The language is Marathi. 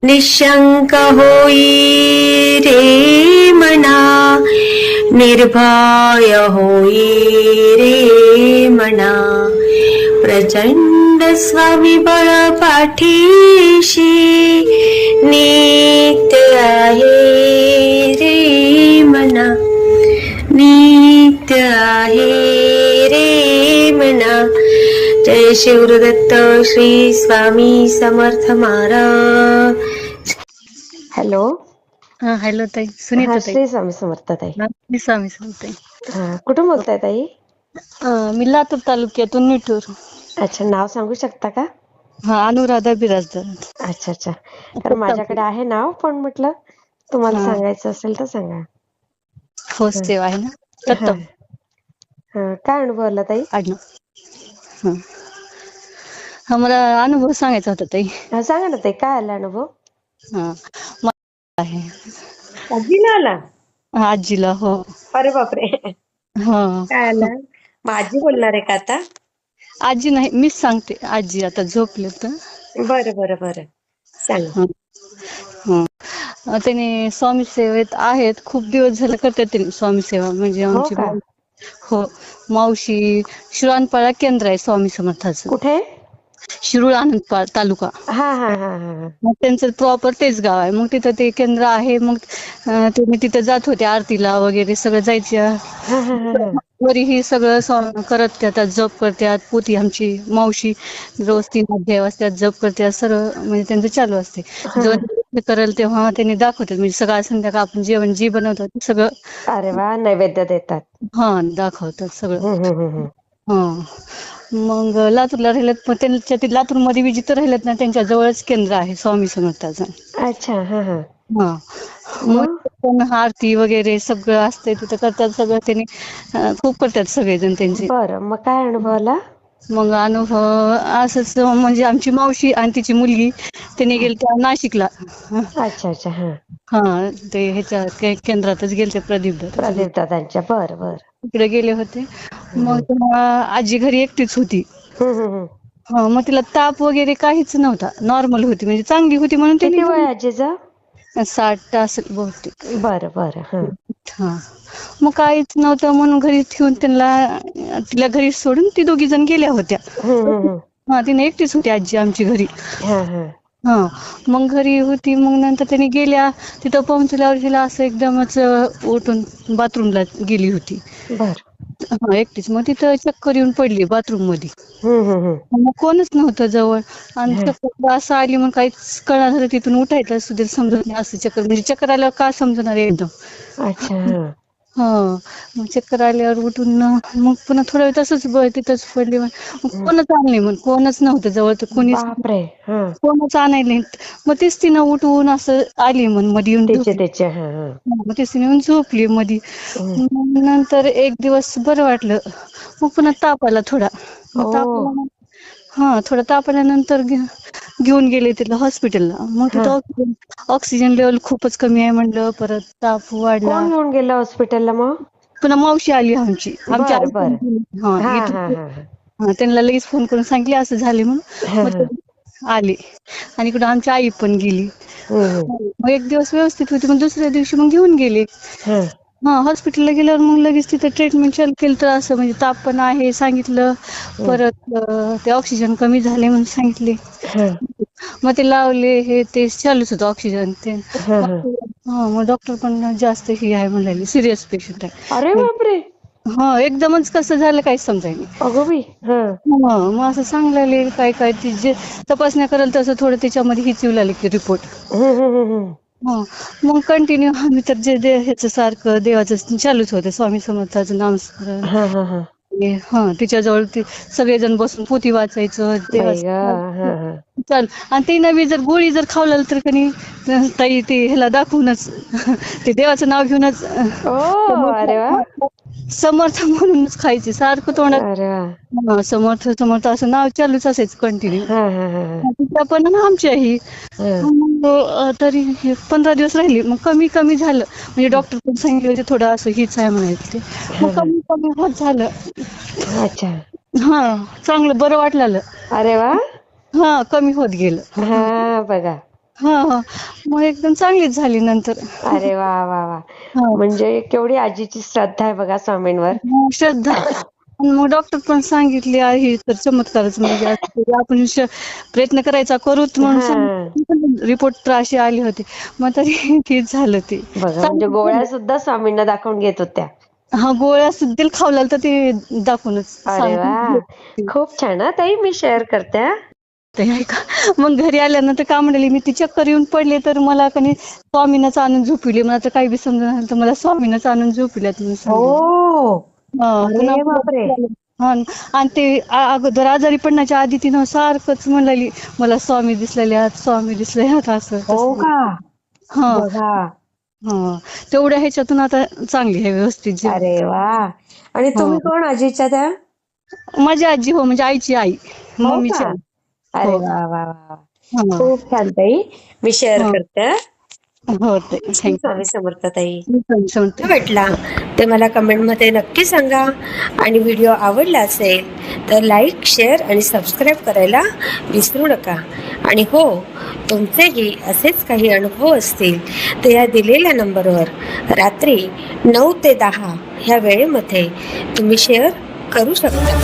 निशंक होई रे मना, निर्भय होई रे मना, प्रचंड स्वविबळ पाठीशी नित्य आहे रे मना, नित्य आहे रे मना. जय शिवदत्त श्री स्वामी समर्थ महाराज. हॅलो. हा हॅलो ताई, हा, सुनीता ताई. श्री स्वामी समर्थ ताई. मी स्वामी ताई. कुठून बोलताय ताई? मी लातूर तालुक्यातून निठूर. अच्छा, नाव सांगू शकता का? हा, अनुराधा बिराजदार. अच्छा अच्छा. कारण माझ्याकडे आहे नाव, पण म्हटलं तुम्हाला हा, सांगायचं असेल तर सांगा. होच तेव्हा आहे ना, हा दत्तम हा. काय अनुभव आला ताई? आडनाव. हा, मला अनुभव सांगायचा होता ताई. हा, सांगा ना ताई, काय आला अनुभव? हा, मला आहे. आजीला आला? आजीला, हो. अरे बापरे. हा, काय आला? मग आजी बोलणार आहे का आता? आजी नाही, मीच सांगते. आजी आता झोपले तर. बरं बरं बरं, सांगा. त्याने स्वामी सेवेत आहेत, खूप दिवस झाले करतात त्यांनी स्वामी सेवा. म्हणजे हो आमची का? हो, मावशी शिराळपाडा केंद्र आहे स्वामी समर्थाचं. कुठे? शिरूळ आनंदपाड तालुका. हा हा हा हा. मग त्यांचं प्रॉपर तेच गाव आहे. मग तिथं ते केंद्र आहे. मग तुम्ही तिथं जात होते आरतीला वगैरे, सगळं जायचं. हा हा हा हा. वरीही सगळं करत त्यात जप करतात. पोती आमची मावशी रोज 3 अध्याय वाजतात, जप करतात. सर्व म्हणजे त्यांचं चालू असते. हा हा. जेव्हा करेल तेव्हा त्यांनी दाखवतात. म्हणजे सकाळ संध्याकाळ आपण जेवण जी बनवतो ते सगळं अरे वा, नैवेद्य देतात. दाखवतात सगळं. हम्म. हा, मग लातूरला राहिलेत, पण त्यांच्या लातूरमध्ये बी जिथं राहिलेत ना, त्यांच्या जवळच केंद्र आहे स्वामी समर्थाचं. अच्छा. हा हा. हा, मग आरती वगैरे सगळं असते तिथं करतात. सगळं त्यांनी खूप करतात सगळेजण त्यांचे. बरं, मग काय अनुभव आला? मग अनुभव असंच, म्हणजे आमची मावशी आणि तिची मुलगी त्यांनी गेलत्या नाशिकला. अच्छा अच्छा. हा, हा, ते ह्याच्या केंद्रातच गेलते, प्रदीप दादाच्या. प्रदीप दादांच्या. बरं बरं. तिकडे गेले होते. मग हम्म तेव्हा आजी घरी एकटीच होती. हम्म. हा, मग तिला ताप वगैरे काहीच नव्हता, नॉर्मल होती, म्हणजे चांगली होती म्हणून किती वय त्यांनी आजीचं? 60 असेल बहुतेक. बरं बरं. हा. हा, मग काहीच नव्हतं म्हणून घरी ठेवून तिला घरी सोडून ती दोघी जण गेल्या होत्या. हम्म. हा, तिने एकटीच होती आजी आमची घरी. हा हा. हा, मग घरी होती. मग नंतर त्यांनी गेल्या, तिथं पोहोचल्यावर हिला असं एकदमच उठून बाथरूमला गेली होती. बर. हा, एकटीच. मग तिथं चक्कर येऊन पडली बाथरूम मध्ये. हम्म. मग कोणच नव्हतं जवळ. आणि हा. चक्कर असं आली, मग काहीच कळणार झालं तिथून उठायचं सुद्धा समजत नाही. असं चक्कर, म्हणजे चक्कर आल्यावर का समजणार एकदम. अच्छा. हा. हा, मग चक्कर आल्यावर उठून मग पुन्हा थोडा वेळ तसंच तिथंच पडली. मग कोणच आलं नाही, मग कोणच नव्हतं जवळ, तर बापरे. हा. कोणच आणायला नाही. मग तेच तिनं उठवून असं आली, मध्ये येऊन झोपली. त्याचे. हा हा. मग तेच येऊन झोपली मध्ये. हम्म. मग नंतर एक दिवस बरं वाटलं. मग पुन्हा ताप आला थोडा. मग ओ. ताप आला, थोडा ताप आल्यानंतर घेऊन गेले तिला हॉस्पिटलला. मग हा. तिथं ऑक्सिजन लेवल खूपच कमी आहे म्हणलं. परत ताप वाढला. कोण घेऊन गेलं हॉस्पिटलला मग? पुन्हा मावशी आली आमची आई बरं पण बरं. गेली. हा, हा इथून हा हा. त्यांना लगेच फोन करून सांगितले असं झाले म्हणून. हा मग हा. ते आले. आणि इकडं आमची आई पण गेली. हम्म. मग एक दिवस व्यवस्थित होती, मग दुसऱ्या दिवशी मग घेऊन गेले. हा. हा, हॉस्पिटलला गेल्यावर मग लगेच तिथं ट्रीटमेंट चालू केलं. तर असं म्हणजे ताप पण आहे सांगितलं. परत ते ऑक्सिजन कमी झाले म्हणून सांगितले. हा मग ते लावले, हे ते चालूच होतं ऑक्सिजन ते. हा हा. मग डॉक्टर पण जास्त ही आहे म्हणाले, सिरियस पेशंट अरे आहे. बापरे. हा, एकदमच कसं झालं काहीच समजायला नाही. अगं बाई. हा. मग असं सांगलेले काय ती जे तपासण्या कराल तसं थोडं त्याच्यामध्ये हिच येऊ लागले की रिपोर्ट. हम्म. मग कंटिन्यू आम्ही तर जे ह्याचं सारखं देवाचं चालूच होतं, स्वामी समर्थाचं नामस्मरण. हा हा हा. तिच्याजवळ ते सगळेजण बसून पोथी वाचायचं बाई ग. देवाचं. हा हा. चाल, आणि ते नवी जर गोळी जर खावलं तर कणी ताई ते ह्याला दाखवूनच, ते देवाचं नाव घेऊनच ओ. अरे वा. समर्थ म्हणूनच खायचे सारखं तोंडात. अरे वा. समर्थ समर्थ असं नाव चालूच असायचं कंटिन्यू. हा हा हा हा. तिच्या पण आमच्याही. हा. तरी 15 दिवस राहिली, मग कमी झालं. म्हणजे डॉक्टर पण सांगितले होते थोडं असं हीच आहे म्हणायचं ते. मग हा. कमी होत झालं. अच्छा. चांगलं बरं वाटलं. अरे वा. कमी होत गेलं. हा, बघा. हा मग एकदम चांगलीच झाली नंतर. अरे वा वा वा. हा म्हणजे केवढी आजीची श्रद्धा आहे बघा स्वामींवर. मग श्रद्धा. आणि मग डॉक्टर पण सांगितले आहे तर चमत्कारच म्हणजे असं आपण प्रयत्न करायचा करूत म्हणून हा सांगितलं. रिपोर्ट तर अशी आली होती मग तरी ठीक झालं ते बघा, म्हणजे चांगलं गोळ्या झालं. सुद्धा स्वामींना दाखवून घेत होत्या. हा गोळ्या सुद्धा खाऊ लागलं तर ते दाखवूनच अरे वा, खूप छान हा ताई. मी शेअर करते हा. ते ऐका मग घरी आल्यानंतर का म्हणले मी ती चक्कर येऊन पडले तर मला कणी स्वामीनच आणून झोपिले. मला तर काही बी समजणार तर मला स्वामीनच आणून झोपिल्यात म्हणून सांगितलं. हो. पुन्हा अरे बापरे. हा आणि ते अगोदर आजारी पडण्याच्या आधी तिनं सारखंच म्हणाली मला स्वामी दिसलेले आहात, स्वामी दिसले आहात असं हो तसं. का. हा बघा. हा तेवढ्या ह्याच्यातून आता चांगली आहे व्यवस्थित जेवण. अरे वा. आणि तुम्ही हो कोण आजीच्या त्या? माझी आजी हो म्हणजे आईची आई हो मम्मीची का. आई. अरे हो वा वा वा. हा खूप छान ताई. मी शेअर हो करते. हो ते स्वामी थँक्यू. समर्थ ताई. मी पण सांगते. भेटला ते मला कमेंटमध्ये नक्की सांगा. आणि व्हिडिओ आवडला असेल तर लाईक, शेअर आणि सबस्क्राईब करायला विसरू नका. आणि हो, तुमचेही असेच काही अनुभव असतील तर या दिलेल्या नंबरवर रात्री 9 ते 10 ह्या वेळेमध्ये तुम्ही शेअर करू शकता.